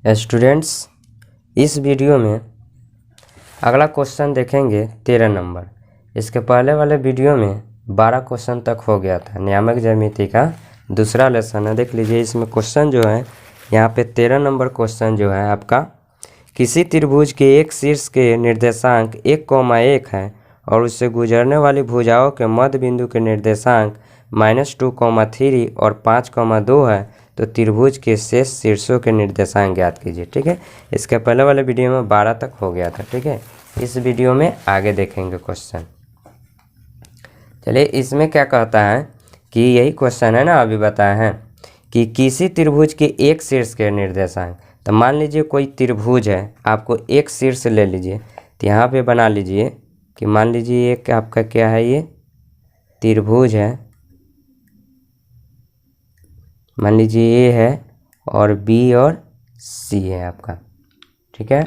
Students, इस video में अगला क्वेश्चन देखेंगे 13 नंबर। इसके पहले वाले वीडियो में 12 क्वेश्चन तक हो गया था। नियामक ज्यामिति का दूसरा लेसन है। देख लीजिए, इसमें क्वेश्चन जो है यहाँ पे 13 नंबर क्वेश्चन जो है आपका, किसी त्रिभुज के एक शीर्ष के निर्देशांक 1,1 है और उससे गुजरने वाली भुजाओं के मध्य बिंदु के निर्देशांक -2,3 और 5,2 है, तो त्रिभुज के शेष शीर्षों के निर्देशांक ज्ञात कीजिए। ठीक है, इसके पहले वाले वीडियो में 12 तक हो गया था। ठीक है, इस वीडियो में आगे देखेंगे क्वेश्चन। चलिए, इसमें क्या कहता है कि यही क्वेश्चन है ना, अभी बताया है कि किसी त्रिभुज के एक शीर्ष के निर्देशांक। तो मान लीजिए कोई त्रिभुज है, आपको एक शीर्ष ले लीजिए। तो यहाँ पे बना लीजिए कि मान लीजिए एक आपका क्या है, ये त्रिभुज है। मान लीजिए ए है और बी और सी है आपका। ठीक है,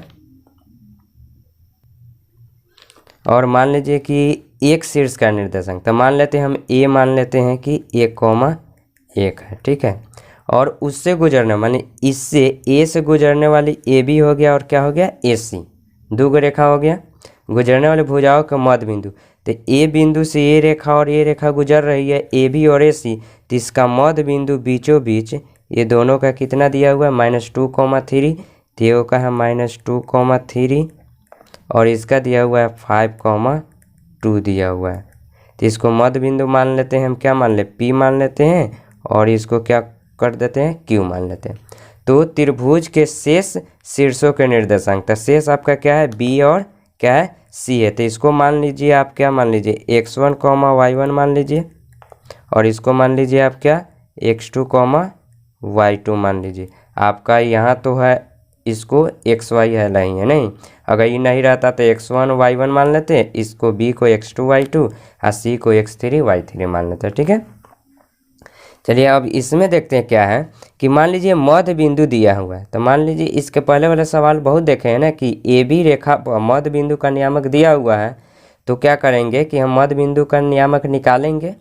और मान लीजिए कि एक शीर्ष का निर्देशांक, तो मान लेते हैं हम ए, मान लेते हैं कि 1,1 है। ठीक है, और उससे गुजरने माने इससे ए से गुजरने वाली ए बी हो गया और क्या हो गया, ए सी। दो गो रेखा हो गया, गुजरने वाले भुजाओं का मध्य बिंदु। तो ए बिंदु से ए रेखा और ये रेखा गुजर रही है, ए बी और ए सी। तो इसका मध्य बिंदु बीचों बीच ये दोनों का कितना दिया हुआ है, -2,3। तो ये का है -2,3 और इसका दिया हुआ है 5,2 दिया हुआ है। तो इसको मध्य बिंदु मान लेते हैं हम, क्या मान ले, P मान लेते हैं, और इसको क्या कर देते हैं, Q मान लेते हैं। तो त्रिभुज के शेष शीर्षों के निर्देशांक, तो शेष आपका क्या है, B और क्या है, C है। तो इसको मान लीजिए आप क्या मान लीजिए, x1, y1 मान लीजिए, और इसको मान लीजिए आप क्या, x2, y2 मान लीजिए। आपका यहाँ तो है, इसको xy है नहीं है, नहीं। अगर ये नहीं रहता तो x1, y1 मान लेते हैं, इसको b को x2, y2 और c को x3, y3 मान लेते हैं। ठीक है, चलिए अब इसमें देखते हैं क्या है कि मान लीजिए मध्य बिंदु दिया हुआ है। तो मान लीजिए इसके पहले वाले सवाल बहुत देखे हैं ना कि ए बी रेखा पर मध्य बिंदु का नियामक दिया हुआ है। तो क्या करेंगे कि हम मध्य बिंदु का नियामक निकालेंगे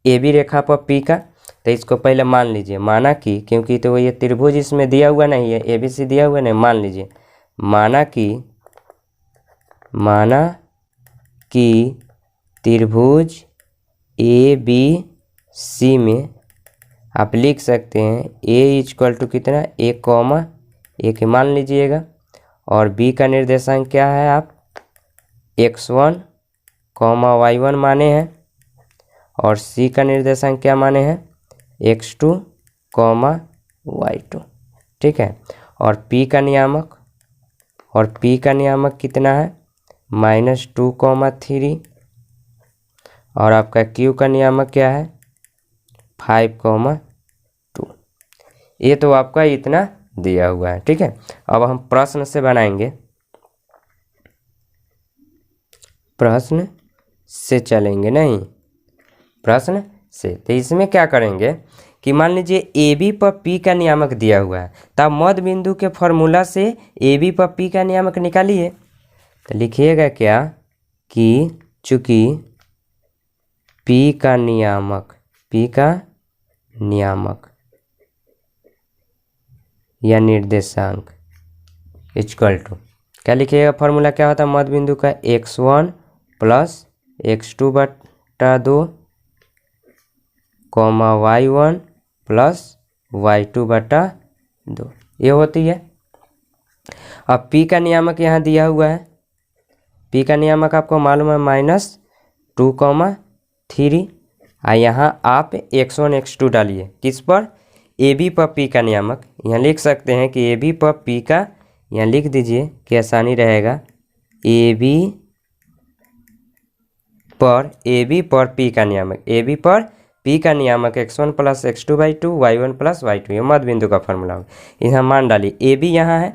ए बी रेखा पर पी का। तो इसको पहले मान लीजिए, माना कि, क्योंकि तो ये त्रिभुज इसमें दिया हुआ नहीं है, ए बी सी दिया हुआ नहीं, मान लीजिए माना कि त्रिभुज ए बी सी में आप लिख सकते हैं ए = कितना, 1,1 मान लीजिएगा, और बी का निर्देशांक क्या है, आप x1, y1 माने हैं, और सी का निर्देशांक क्या माने हैं, x2, y2। ठीक है, और p का नियामक कितना है, -2,3, और आपका q का नियामक क्या है, 5,2। ये तो आपका इतना दिया हुआ है। ठीक है, अब हम प्रश्न से बनाएंगे, प्रश्न से चलेंगे, नहीं प्रश्न से। तो इसमें क्या करेंगे कि मान लीजिए ए बी पर पी का नियामक दिया हुआ है, तब मध्य बिंदु के फॉर्मूला से ए बी पर पी का नियामक निकालिए। तो लिखिएगा क्या कि चूंकि पी का नियामक या निर्देशांक = क्या लिखिएगा, फॉर्मूला क्या होता है मध्य बिंदु का, x1 + x2/2, y1 + y2/2, ये होती है। अब p का नियामक यहाँ दिया हुआ है, p का नियामक आपको मालूम है -2,3। यहाँ आप x1, x2 डालिए, किस पर, ए बी पर p का नियामक। यहाँ लिख सकते हैं कि ए बी पर p का, यहाँ लिख दीजिए कि आसानी रहेगा, ए बी पर p का नियामक, ए बी पर p का नियामक x1 + x2/2, y1 + y2, ये मध्य बिंदु का फॉर्मूला होगा। यहाँ मान डालिए, ए बी यहाँ है,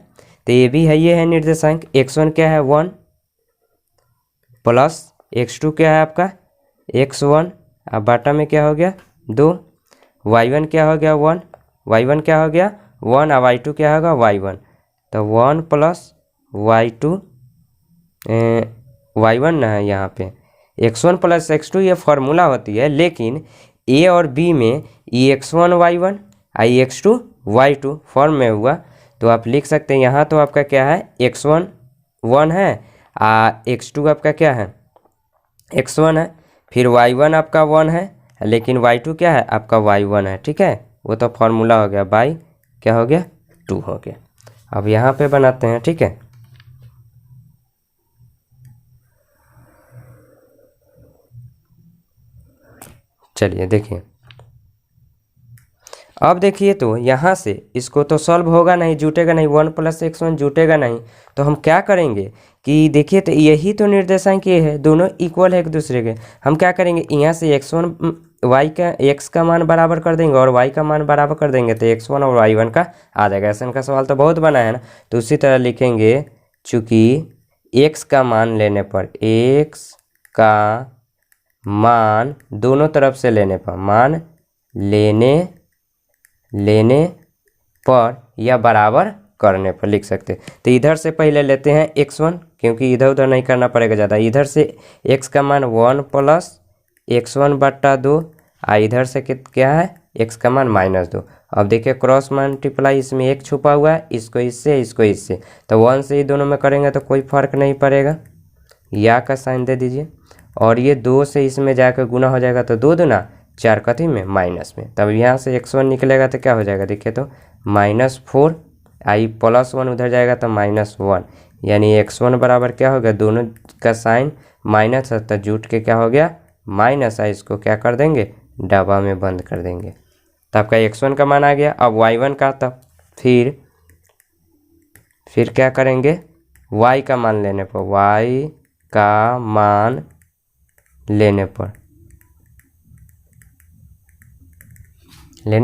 तो ए बी है, ये है निर्देशांक। x1 क्या है, 1 + x2 क्या है आपका, x1, अब बाटा में क्या हो गया, 2, y1 क्या हो गया, 1, y1 क्या हो गया, 1, और y2 क्या होगा, y1। तो 1 + y2, y1 ना है यहाँ पे, x1 + x2 ये फार्मूला होती है, लेकिन ए और बी में ये x1 y1 आई x2 y2 फॉर्म में हुआ, तो आप लिख सकते हैं यहाँ तो आपका क्या है x1 1 है, x2 आपका क्या है x1 है, फिर y1 आपका 1 है, लेकिन y2 क्या है आपका y1 है। ठीक है, वो तो फॉर्मूला हो गया, बाई क्या हो गया 2 हो गया। अब यहाँ पे बनाते हैं। ठीक है, चलिए देखिए, अब देखिए तो यहाँ से इसको तो सॉल्व होगा नहीं, जुटेगा नहीं, 1 + x1 जुटेगा नहीं। तो हम क्या करेंगे कि देखिए तो यही तो निर्देशांक ये है, दोनों इक्वल है एक दूसरे के। हम क्या करेंगे यहाँ से x1 x का मान बराबर कर देंगे और y का मान बराबर कर देंगे, तो x1 और y1 का आ जाएगा। ऐसा का सवाल तो बहुत बना है ना। तो उसी तरह लिखेंगे, चूँकि x का मान लेने पर, x का मान दोनों तरफ से लेने पर, मान लेने पर या बराबर करने पर लिख सकते। तो इधर से पहले लेते हैं x1, क्योंकि इधर उधर नहीं करना पड़ेगा ज़्यादा। इधर से x का मान 1 + x1/2, इधर से क्या है x का मान -2। अब देखिए क्रॉस मल्टीप्लाई, इसमें एक छुपा हुआ है, इसको इससे इसको इससे, तो 1 से ही दोनों में करेंगे तो कोई फर्क नहीं पड़ेगा, या का साइन दे दीजिए। और ये 2 से इसमें जाकर गुना हो जाएगा, तो 2 दूना 4 कथी में माइनस में, तब यहाँ से x1 निकलेगा तो क्या हो जाएगा देखिए तो -4, +1 उधर जाएगा तो -1, यानी x1 बराबर क्या हो गया, दोनों का साइन माइनस है तो जुट के क्या हो गया माइनस है, इसको क्या कर देंगे डब्बा में बंद कर देंगे। तो आपका x1 का मान आ गया। अब y1 का, तब फिर क्या करेंगे, y का मान लेने पर, y का मान लेने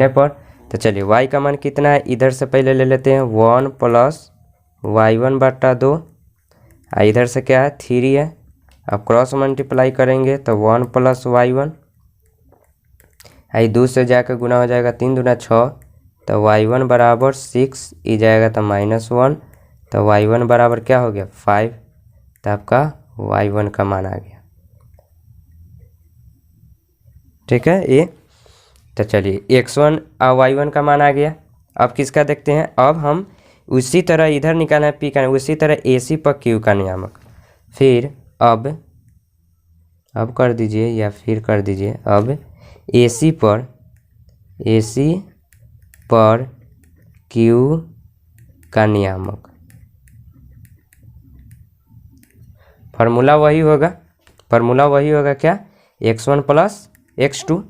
पर तो चलिए y का मान कितना है, इधर से पहले ले लेते हैं 1 + y1/2, इधर से क्या है 3 है। अब क्रॉस मल्टीप्लाई करेंगे तो 1 + y1, 2 से जाकर गुना हो जाएगा, 3 दूना 6, तो y1 बराबर 6, ई जाएगा तो -1, तो y1 बराबर क्या हो गया 5, तो आपका y1 का मान आ गया। ठीक है ये, तो चलिए x1 और y1 का मान आ गया। अब किसका देखते हैं, अब हम उसी तरह इधर निकालना है p का, उसी तरह AC पर q का नियामक। फिर अब कर दीजिए या फिर कर दीजिए, अब AC पर q का नियामक, फार्मूला वही होगा क्या, x1 + x2।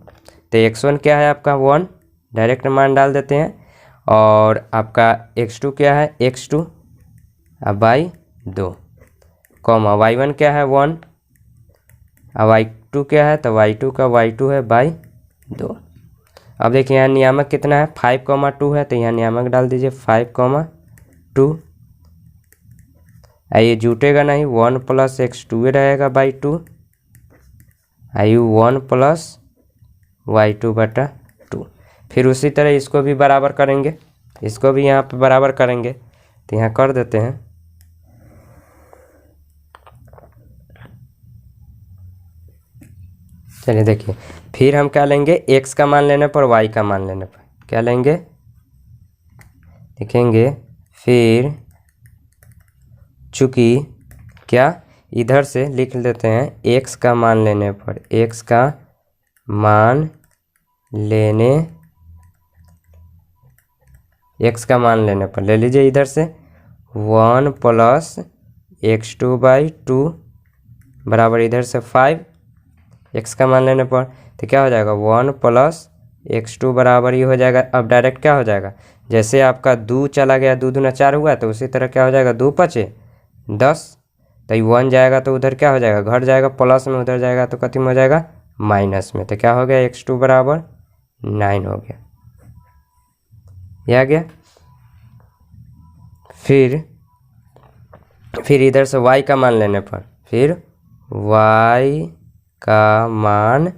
तो x1 क्या है आपका 1, डायरेक्ट मान डाल देते हैं, और आपका x2 क्या है x2 /2, कॉमा y1 क्या है 1, y2 क्या है, तो y2 का y2 है /2। अब देखिए यहाँ नियामक कितना है 5, 2 है, तो यहाँ नियामक डाल दीजिए 5, 2। ये जुटेगा नहीं, 1 + x2 रहेगा /2, 1 + y2/2। फिर उसी तरह इसको भी बराबर करेंगे, इसको भी यहाँ पे बराबर करेंगे, तो यहाँ कर देते हैं। चलिए देखिए, फिर हम क्या लेंगे, x का मान लेने पर y का मान लेने पर क्या लेंगे, देखेंगे। फिर चूँकि क्या, इधर से लिख लेते हैं x का मान लेने पर, x का मान लेने पर ले लीजिए इधर से 1 + x2/2 बराबर इधर से 5, x का मान लेने पर तो क्या हो जाएगा 1 + x2 बराबर ये हो जाएगा। अब डायरेक्ट क्या हो जाएगा, जैसे आपका 2 चला गया, 2 दूना 4 हुआ, तो उसी तरह क्या हो जाएगा 2 × 5 = 10, तो 1 जाएगा तो उधर क्या हो जाएगा घट जाएगा, प्लस में उधर जाएगा तो कितना हो जाएगा माइनस में, तो क्या हो गया x2 बराबर 9 हो गया, ये आ गया। फिर इधर से y का मान लेने पर, फिर y का मान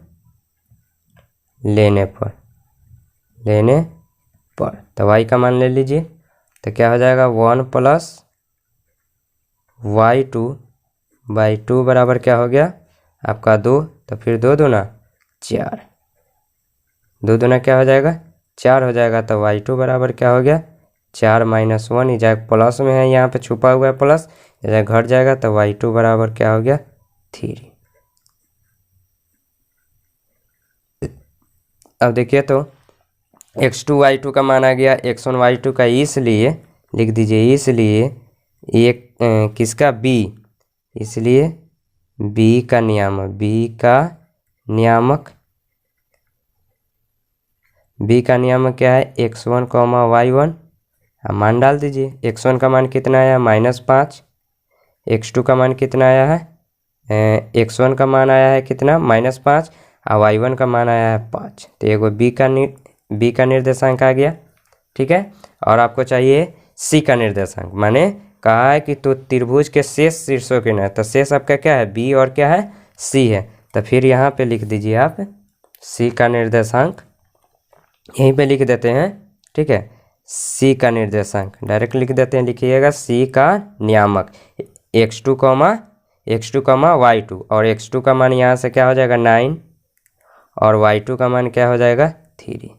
लेने पर तो y का मान ले लीजिए, तो क्या हो जाएगा 1 + y2/2 बराबर क्या हो गया आपका 2, तो फिर 2 दूना 4, 2 दूना क्या हो जाएगा 4 हो जाएगा, तो y2 बराबर क्या हो गया 4 माइनस 1 ये जाए प्लस में है, यहाँ पे छुपा हुआ है प्लस, ये घट जाएगा तो y2 बराबर क्या हो गया 3। अब देखिए तो x2 y2 का मान आ गया, x1 y2 का, इसलिए लिख दीजिए, इसलिए एक किसका b, इसलिए b का नियामक, b का नियामक क्या है x1 y1। मान डाल दीजिए, x1 का मान कितना आया -5, x2 का मान कितना आया है, x1 का मान आया है कितना -5 और y1 का मान आया है 5। तो एगो b का निर्देशांक आ गया, ठीक है। और आपको चाहिए c का निर्देशांक, माने कहा है कि तो त्रिभुज के शेष शीर्षों के न, तो शेष आपका क्या है b और क्या है c है, तो फिर यहाँ पे लिख दीजिए आप c का निर्देशांक, यहीं पे लिख देते हैं, ठीक है। c का निर्देशांक डायरेक्ट लिख देते हैं, लिखिएगा c का नियामक x2 y2, और x2 का मान यहाँ से क्या हो जाएगा 9 और y2 का मान क्या हो जाएगा 3।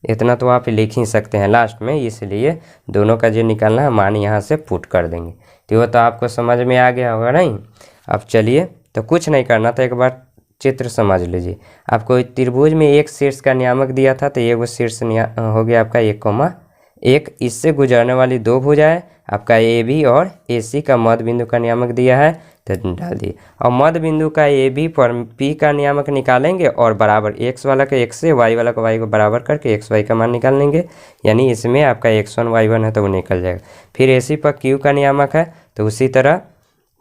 इतना तो आप लिख ही सकते हैं लास्ट में, इसलिए दोनों का जो निकालना है मान यहाँ से पुट कर देंगे। तो वो तो आपको समझ में आ गया होगा नहीं। अब चलिए, तो कुछ नहीं करना था, एक बार चित्र समझ लीजिए। आपको त्रिभुज में एक शीर्ष का नियामक दिया था, तो ये वो शीर्ष हो गया आपका 1,1, इससे गुजरने वाली दो भुजाएं आपका AB और AC का मध्य बिंदु का नियामक दिया है, तो डाल दिए। और मध्य बिंदु का AB पर P का नियामक निकालेंगे और बराबर x वाला का x से, y वाला का y को बराबर करके xy का मान निकाल लेंगे, यानी इसमें आपका x1 y1 है तो वो निकल जाएगा। फिर AC पर Q का नियामक है, तो उसी तरह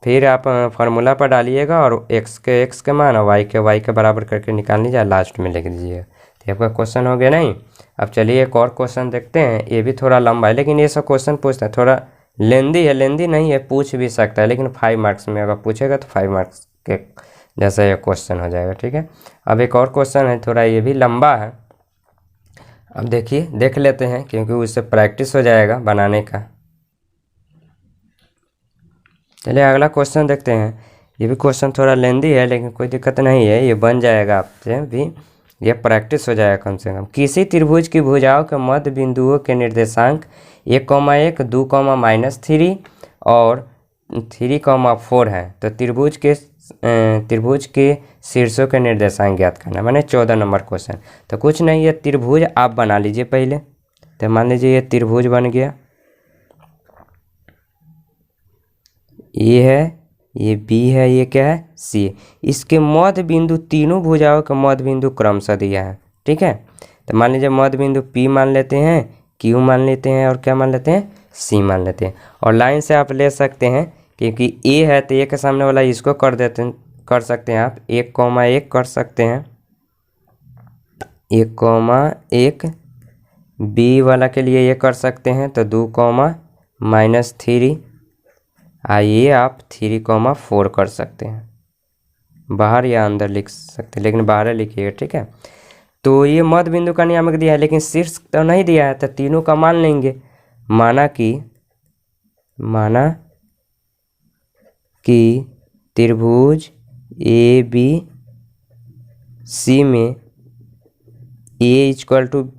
फिर आप फार्मूला पर डालिएगा और x के मान और y के बराबर करके निकाल लीजिए, लास्ट में लिख दीजिएगा। तो आपका क्वेश्चन हो गया नहीं। अब चलिए एक और क्वेश्चन देखते हैं, ये भी थोड़ा लंबा है, लेकिन ये सब क्वेश्चन पूछता है, थोड़ा लेंदी है, लेंदी नहीं है, पूछ भी सकता है, लेकिन 5 मार्क्स में अगर पूछेगा तो 5 मार्क्स के जैसा ये क्वेश्चन हो जाएगा, ठीक है। अब एक और क्वेश्चन है, थोड़ा ये भी लंबा है। अब देखिए, देख लेते हैं, क्योंकि उससे प्रैक्टिस हो जाएगा बनाने का। चलिए अगला क्वेश्चन देखते हैं। ये भी क्वेश्चन थोड़ा लेंदी है, लेकिन कोई दिक्कत नहीं है, ये बन जाएगा आपसे भी, ये प्रैक्टिस हो जाएगा कम से कम। किसी त्रिभुज की भुजाओं के मध्य बिंदुओं के निर्देशांक 1,1, 2, -3 और 3,4 है, तो त्रिभुज के शीर्षों के निर्देशांक ज्ञात करना, माने 14 नंबर क्वेश्चन। तो कुछ नहीं, ये त्रिभुज आप बना लीजिए पहले। तो मान लीजिए ये त्रिभुज बन गया, ये है, ये B है, ये क्या है C। इसके मध्य बिंदु, तीनों भुजाओं का मध्य बिंदु क्रमशः दिया है, ठीक है। तो मान लीजिए मध्य बिंदु P मान लेते हैं, Q मान लेते हैं और क्या मान लेते हैं C मान लेते हैं। और लाइन से आप ले सकते हैं, क्योंकि A है तो A के सामने वाला इसको कर सकते हैं आप 1,1 कर सकते हैं, 1,1। B वाला के लिए ये कर सकते हैं, तो 2, -3। आइए आप 3,4 कर सकते हैं, बाहर या अंदर लिख सकते हैं, लेकिन बाहर लिखिएगा, ठीक है। तो ये मध्य बिंदु का नियामक दिया है, लेकिन शीर्ष तो नहीं दिया है, तो तीनों का मान लेंगे। माना कि त्रिभुज ABC में A =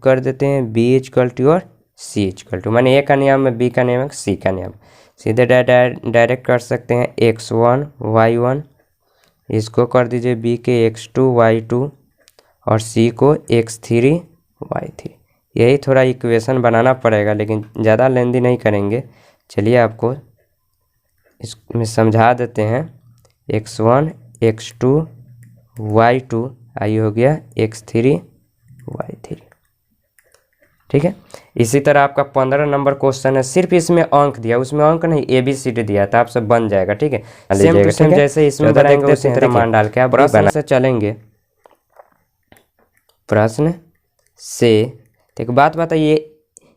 कर देते हैं, B = और C = माने A का नियामक, B का नियामक, C का नियामक, सीधे डायरेक्ट कर सकते हैं। x1 y1 इसको कर दीजिए B के x2 y2 और C को x3 y3। यही थोड़ा इक्वेशन बनाना पड़ेगा, लेकिन ज़्यादा लेंदी नहीं करेंगे। चलिए आपको इसमें समझा देते हैं। x1 x2 y2 आई हो गया x3 y3, ठीक है। इसी तरह आपका 15 नंबर क्वेश्चन है, सिर्फ इसमें अंक दिया, उसमें अंक नहीं ABCD दिया था, आपसे बन जाएगा, ठीक है। सेम टू सेम जैसे इसमें बनाएंगे उसी तरह मान डाल के आप प्रश्न से चलेंगे। प्रश्न से एक बात बताइए,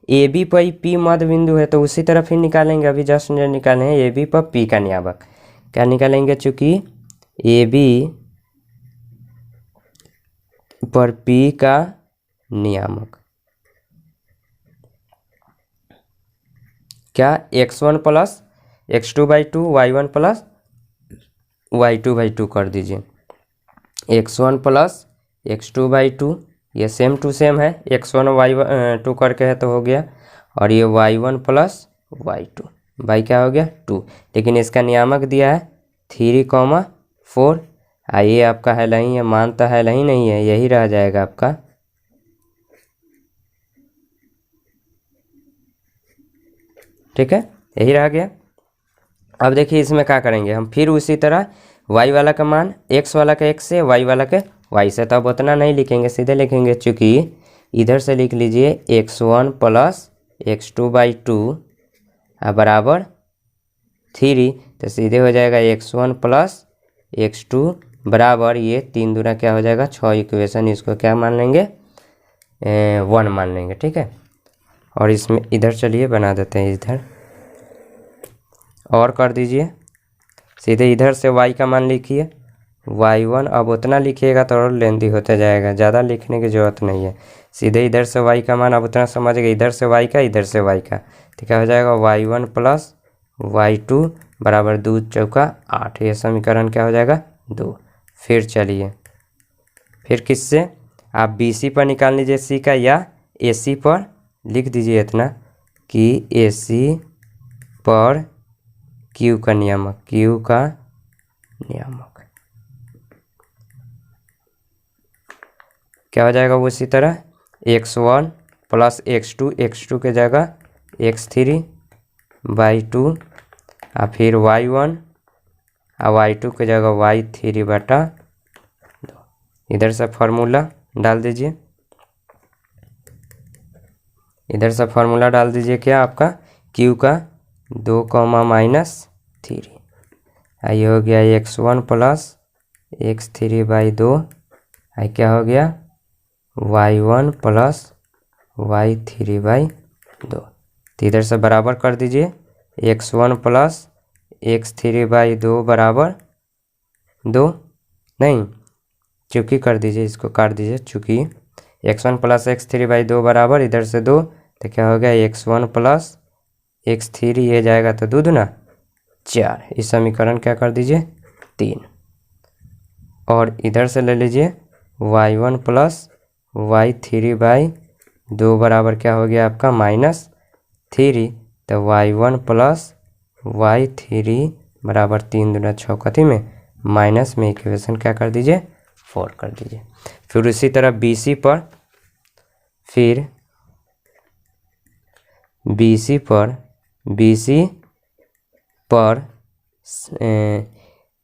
AB पर P मध्य बिंदु है, तो उसी तरफ ही निकालेंगे। अभी जस्ट निकाले हैं AB पर P का नियामक, क्या निकालेंगे, चूंकि AB पर P का नियामक क्या, x1 + x2/2 y1 + y2/2 कर दीजिए। x1 + x2/2 ये सेम टू सेम है, x1 y2 करके है तो हो गया, और ये y1 प्लस y2, y क्या हो गया 2, लेकिन इसका नियामक दिया है 3,4। ये आपका है नहीं है, मानता है नहीं है, यही रह जाएगा आपका। ठीक है, यही रह गया। अब देखिए इसमें क्या करेंगे हम, फिर उसी तरह y वाला का मान x वाला का x से, y वाला के y से, तो अब उतना नहीं लिखेंगे, सीधे लिखेंगे, चूँकि इधर से लिख लीजिए x1 प्लस x2/2 बराबर 3, तो सीधे हो जाएगा x1 प्लस x2 बराबर, ये 3 दूना क्या हो जाएगा 6 इक्वेशन, इसको क्या मान लेंगे 1 मान लेंगे। ठीक है, और इसमें इधर चलिए बना देते हैं, इधर और कर दीजिए, सीधे इधर से y का मान लिखिए y1। अब उतना लिखिएगा तो और लेंदी होते जाएगा, ज़्यादा लिखने की ज़रूरत नहीं है, सीधे इधर से y का मान अब उतना समझिएगा, इधर से y का, इधर से y का, तो क्या हो जाएगा y1 प्लस y2 बराबर 2 चौका 8, ये समीकरण क्या हो जाएगा 2। फिर चलिए, फिर किससे आप BC पर निकाल लीजिए C का, या AC पर लिख दीजिए इतना कि AC पर Q का नियामक, Q का नियामक क्या हो जाएगा, उसी तरह x1 प्लस x2, x2 के जगह x3/2, और फिर y1 और y2 के जगह y3/2। इधर से फार्मूला डाल दीजिए, इधर से फार्मूला डाल दीजिए क्या आपका Q का 2, -3, ये हो गया x1 प्लस x3/2, क्या हो गया y1 प्लस y3/2। तो इधर से बराबर कर दीजिए x1 प्लस x3/2 बराबर 2, नहीं चूँकि कर दीजिए, इसको काट दीजिए, चूँकि x1 प्लस x3/2 बराबर इधर से 2, तो क्या हो गया x1 प्लस x3, ये जाएगा तो 2 दूना 4, इस समीकरण क्या कर दीजिए 3। और इधर से ले लीजिए y1 प्लस y3/2 बराबर क्या हो गया आपका -3, तो y1 प्लस y3 बराबर 3 दूना 6 कथी में माइनस में, इक्वेशन क्या कर दीजिए 4 कर दीजिए। फिर उसी तरह BC पर, फिर BC पर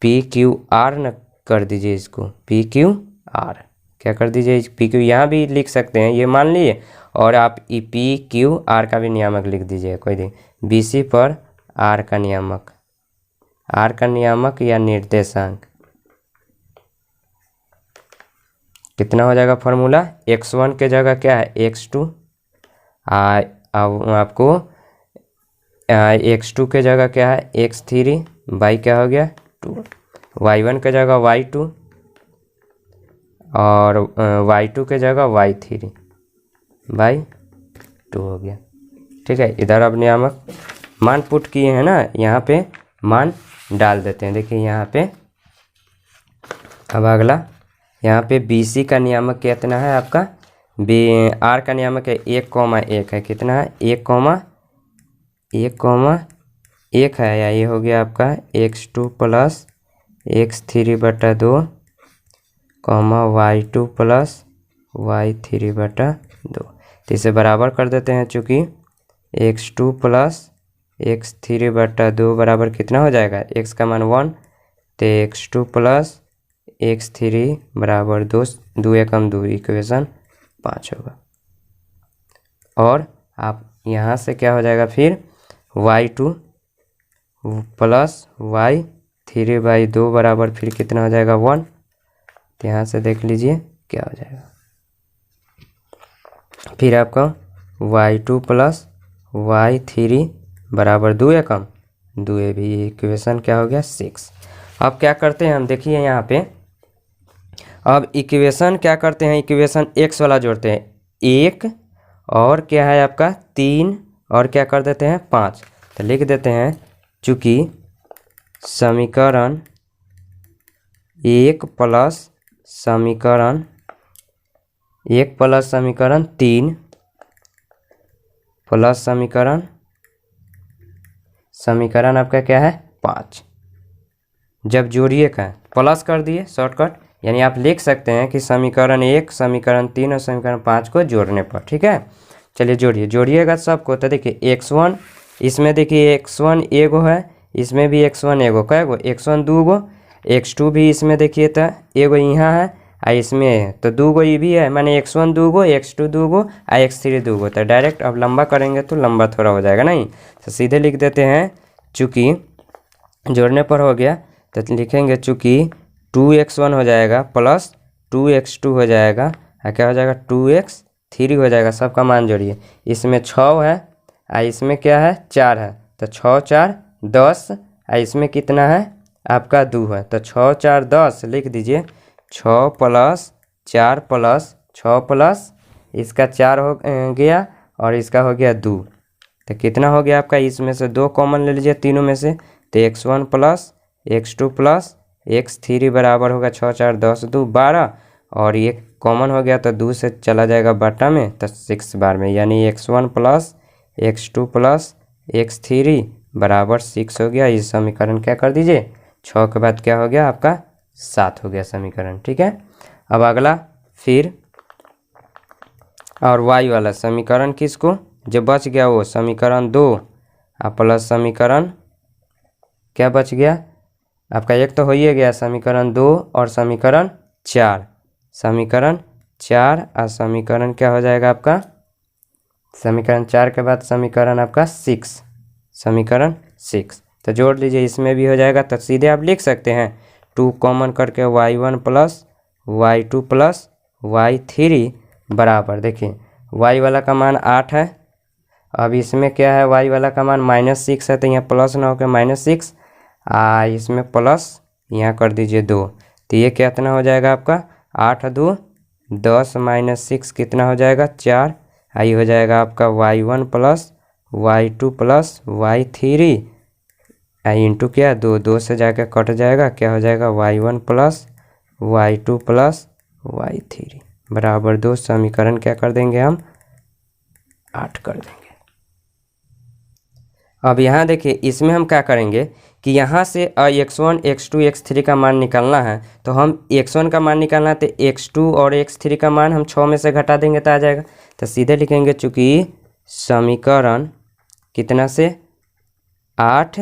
PQR न कर दीजिए, इसको PQR क्या कर दीजिए, PQ यहाँ भी लिख सकते हैं, ये मान लिए, और आप PQR का भी नियामक लिख दीजिए कोई दिन। BC पर R का नियामक, R का नियामक या निर्देशांक कितना हो जाएगा फॉर्मूला, x1 के जगह क्या है x2, आपको x2 के जगह क्या है x3, y क्या हो गया 2, y1 के जगह y2, और y2 के जगह y3/2 हो गया। ठीक है, इधर अब नियामक मान पुट किए हैं ना, यहाँ पे मान डाल देते हैं। देखिए यहाँ पे अब अगला, यहाँ पे BC का नियामक कितना है आपका, R का नियामक है 1,1 है, कितना है 1,1 है, या ये हो गया आपका x2 plus x3/2, y2 plus y3/2। तो इसे बराबर कर देते हैं, चूँकि x2 प्लस x3/2 बराबर कितना हो जाएगा, x का मान 1, तो x2 प्लस x3 बराबर 2, 2 एकम 2, इक्वेशन 5 होगा। और आप यहाँ से क्या हो जाएगा, फिर y2 प्लस y3/2 बराबर फिर कितना हो जाएगा 1, तो यहाँ से देख लीजिए क्या हो जाएगा, फिर आपका y2 प्लस y3 बराबर 2 एकम 2, भी इक्वेशन क्या हो गया 6। अब क्या करते हैं हम, देखिए यहाँ पे अब इक्वेशन क्या करते हैं, इक्वेशन x वाला जोड़ते हैं, 1 और क्या है आपका 3 और क्या कर देते हैं 5, तो लिख देते हैं, चूँकि समीकरण 1 प्लस समीकरण 3 प्लस समीकरण आपका क्या है 5। जब जोड़िए का प्लस कर दिए शॉर्टकट, यानी आप लिख सकते हैं कि समीकरण 1, समीकरण 3 और समीकरण 5 को जोड़ने पर। ठीक है, चलिए जोड़िएगा सबको। तो देखिए x1, इसमें देखिए x1 एगो है, इसमें भी x1 एगो, कै गो x1 दू गो, x2 भी इसमें देखिए तो एगो यहाँ है आ इसमें है तो दू गो ये भी है, माने x1 दू गो, x2 दू गो आ x3 दू गो। तो डायरेक्ट अब लंबा करेंगे तो लंबा थोड़ा हो जाएगा नहीं, तो सीधे लिख देते हैं चूँकि जोड़ने पर हो गया तो लिखेंगे चूँकि 2x1 हो जाएगा प्लस 2x2 हो जाएगा और क्या हो जाएगा 2x3 हो जाएगा। सबका मान जोड़िए, इसमें 6 है और इसमें क्या है 4 है, तो 6 4 10 और इसमें कितना है आपका 2 है, तो 6 4 10 लिख दीजिए। 6 प्लस 4 प्लस 6 प्लस इसका 4 हो गया और इसका हो गया 2, तो कितना हो गया आपका, इसमें से 2 कॉमन ले लीजिए तीनों में से, तो x1 plus x2 plus x3 बराबर होगा 6 4 10 2 12 और ये कॉमन हो गया तो 2 से चला जाएगा बटा में तो 6 बार में, यानी x1 plus x2 plus x3 बराबर 6 हो गया। इस समीकरण क्या कर दीजिए 6 के बाद क्या हो गया आपका 7 हो गया समीकरण। ठीक है, अब अगला फिर और y वाला समीकरण किसको जो बच गया वो समीकरण 2 प्लस समीकरण क्या बच गया आपका, एक तो हो ही गया समीकरण 2 और समीकरण 4, समीकरण 4 और समीकरण क्या हो जाएगा आपका, समीकरण 4 के बाद समीकरण आपका 6, समीकरण 6 तो जोड़ लीजिए, इसमें भी हो जाएगा। तो सीधे आप लिख सकते हैं 2 कॉमन करके y1 plus y2 plus y3 बराबर, देखिए y वाला का मान 8 है, अब इसमें क्या है y वाला का मान -6 है, तो यहाँ प्लस ना होकर -6 इसमें प्लस यहाँ कर दीजिए 2, तो ये कितना हो जाएगा आपका 8 2 10 -6 कितना हो जाएगा 4, ये हो जाएगा आपका y1 plus y2 plus y3 into क्या 2 2 से जाकर कट जाएगा, क्या हो जाएगा y1 plus y2 plus y3 बराबर 2। समीकरण क्या कर देंगे हम 8 कर देंगे। अब यहाँ देखिए इसमें हम क्या करेंगे कि यहाँ से x1 x2 x3 का मान निकालना है, तो हम x1 का मान निकालना है तो x2 और x3 का मान हम 6 में से घटा देंगे तो आ जाएगा, तो सीधे लिखेंगे चूँकि समीकरण कितना से 8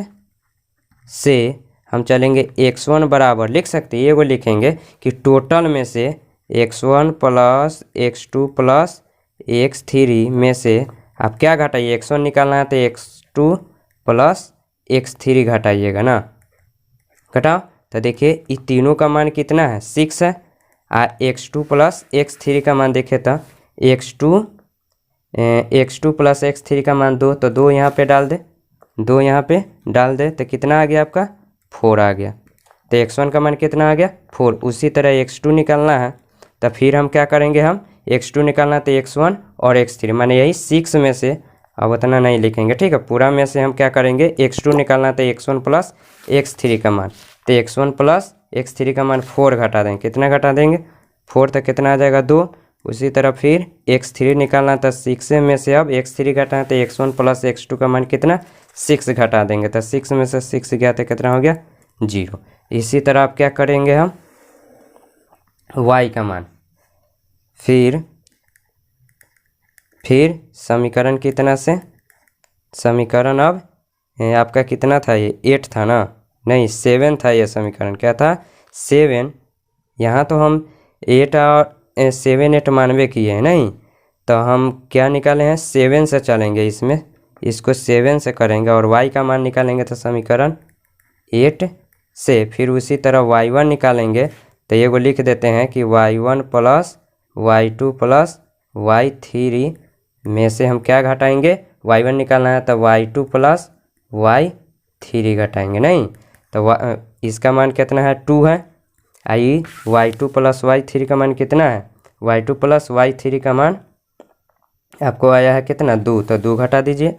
से हम चलेंगे x1 बराबर लिख सकते हैं, ये वो लिखेंगे कि टोटल में से x1 plus x2 plus x3 में से आप क्या घटाइए, x1 निकालना है तो x2 प्लस x3 घटाइएगा ना, घटाओ तो देखिए ये तीनों का मान कितना है 6 है, x2 प्लस x3 का मान देखे तो x2 प्लस x3 का मान 2, तो 2 यहाँ पे डाल दे, 2 यहाँ पे डाल दे तो कितना आ गया आपका 4 आ गया, तो x1 का मान कितना आ गया 4। उसी तरह x2 निकालना है तो फिर हम क्या करेंगे, हम x2 निकालना तो x1 और x3 माने यही 6 में से, अब उतना नहीं लिखेंगे ठीक है, पूरा में से हम क्या करेंगे x2 निकालना तो x1 प्लस x3 का मान, तो x1 प्लस x3 का मान 4 घटा देंगे, कितना घटा देंगे 4, तो कितना आ जाएगा 2। उसी तरह फिर x3 निकालना था 6 में से, अब x3 घटाना तो x1 प्लस x2 का मान कितना 6 घटा देंगे, तो 6 में से 6 गया तो कितना हो गया 0। इसी तरह आप क्या करेंगे हम y का मान, फिर समीकरण कितना से, समीकरण अब आपका कितना था, ये 8 था ना, नहीं 7 था, ये समीकरण क्या था 7। यहाँ तो हम 8 और 7 8 मानवे किए हैं नहीं, तो हम क्या निकाले हैं 7 से चलेंगे, इसमें इसको 7 से करेंगे और y का मान निकालेंगे तो समीकरण 8 से, फिर उसी तरह y1 निकालेंगे तो ये को लिख देते हैं कि y1 plus y2 plus y3 में से हम क्या घटाएंगे, y1 निकालना है तो y2 प्लस y3 घटाएंगे नहीं, तो इसका मान कितना है 2 है, आई y2 प्लस y3 का मान कितना है, y2 प्लस y3 का मान आपको आया है कितना 2, तो 2 घटा दीजिए,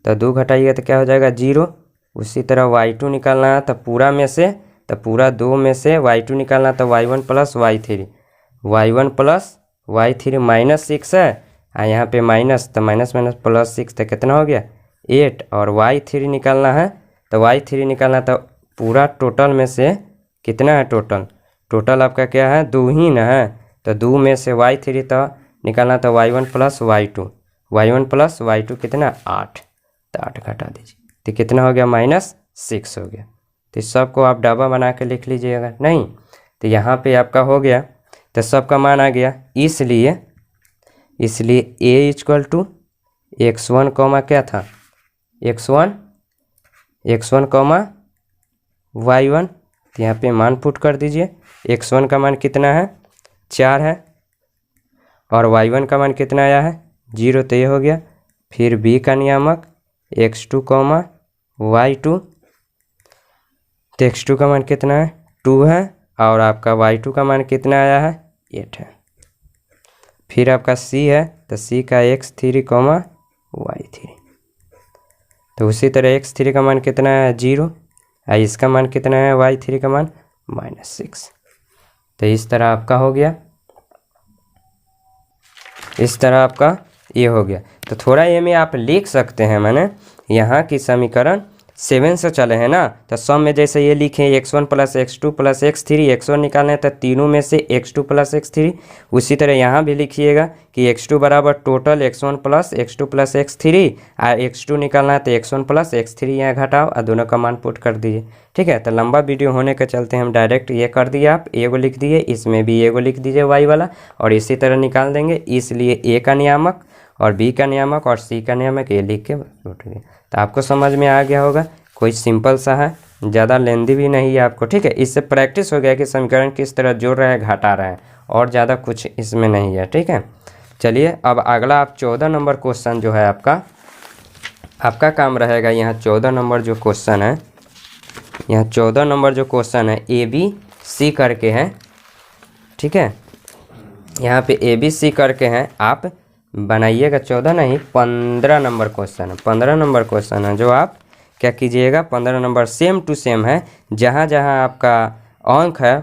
तो 2 घटाइएगा तो क्या हो जाएगा 0। उसी तरह y2 निकालना है तो पूरा में से, तो पूरा 2 में से y2 निकालना तो y1 plus y3 plus y3 -6 है यहाँ पे माइनस, तो माइनस माइनस प्लस 6 तो कितना हो गया 8, और y3 निकालना है, तो y3 निकालना तो पूरा टोटल में से कितना है टोटल आपका क्या है 2 ही ना है, तो 2 में से y3 तो निकालना तो y1 प्लस y2 कितना 8, तो 8 घटा दीजिए तो कितना हो गया -6 हो गया। तो सबको आप डब्बा बना के लिख लीजिएगा, नहीं तो यहाँ पे आपका हो गया, तो सबका मान आ गया, इसलिए a equal to x1 comma क्या था x1 कॉमा y1, तो यहाँ पे मान पुट कर दीजिए। x1 का मान कितना है 4 है, और y1 का मान कितना आया है 0, तो ये हो गया। फिर b का नियामक x2 कॉमा y2, तो x2 का मान कितना है 2 है, और आपका y2 का मान कितना आया है 8 है। फिर आपका c है, तो c का x3 कॉमा y3, तो उसी तरह x3 का मान कितना है 0, और इसका मान कितना है y3 का मान -6। तो इस तरह आपका हो गया, इस तरह आपका ये हो गया। तो थोड़ा ये में आप लिख सकते हैं, मैंने यहाँ की समीकरण 7 से चले हैं ना, तो सम में जैसे ये लिखे x1 plus x2 plus x3, x1 निकालना है तो तीनों में से x2 प्लस x3, उसी तरह यहाँ भी लिखिएगा कि x2 बराबर total x1 plus x2 plus x3, और x2 निकालना है तो x1 प्लस x3 यहाँ घटाओ और दोनों का मान पुट कर दीजिए। ठीक है, तो लंबा वीडियो होने के चलते हम डायरेक्ट ये कर दिए, आप ए को लिख दिए, इसमें भी ए को लिख दीजिए y वाला, और इसी तरह निकाल देंगे। इसलिए ए का नियामक और बी का नियामक और सी का नियामक ये लिख के उठ गया। तो आपको समझ में आ गया होगा, कोई सिंपल सा है, ज़्यादा लेंदी भी नहीं है आपको। ठीक है, इससे प्रैक्टिस हो गया कि समीकरण किस तरह जोड़ रहे हैं घटा रहे हैं, और ज़्यादा कुछ इसमें नहीं है। ठीक है, चलिए अब अगला आप 14 नंबर क्वेश्चन जो है आपका काम रहेगा। यहाँ 14 नंबर जो क्वेश्चन है, यहाँ 14 नंबर जो क्वेश्चन है ABC करके है। ठीक है, यहाँ पे ABC करके हैं, आप बनाइएगा। 14 नहीं 15 नंबर क्वेश्चन है, 15 नंबर क्वेश्चन है जो आप क्या कीजिएगा 15 नंबर सेम टू सेम है। जहाँ जहाँ आपका अंक है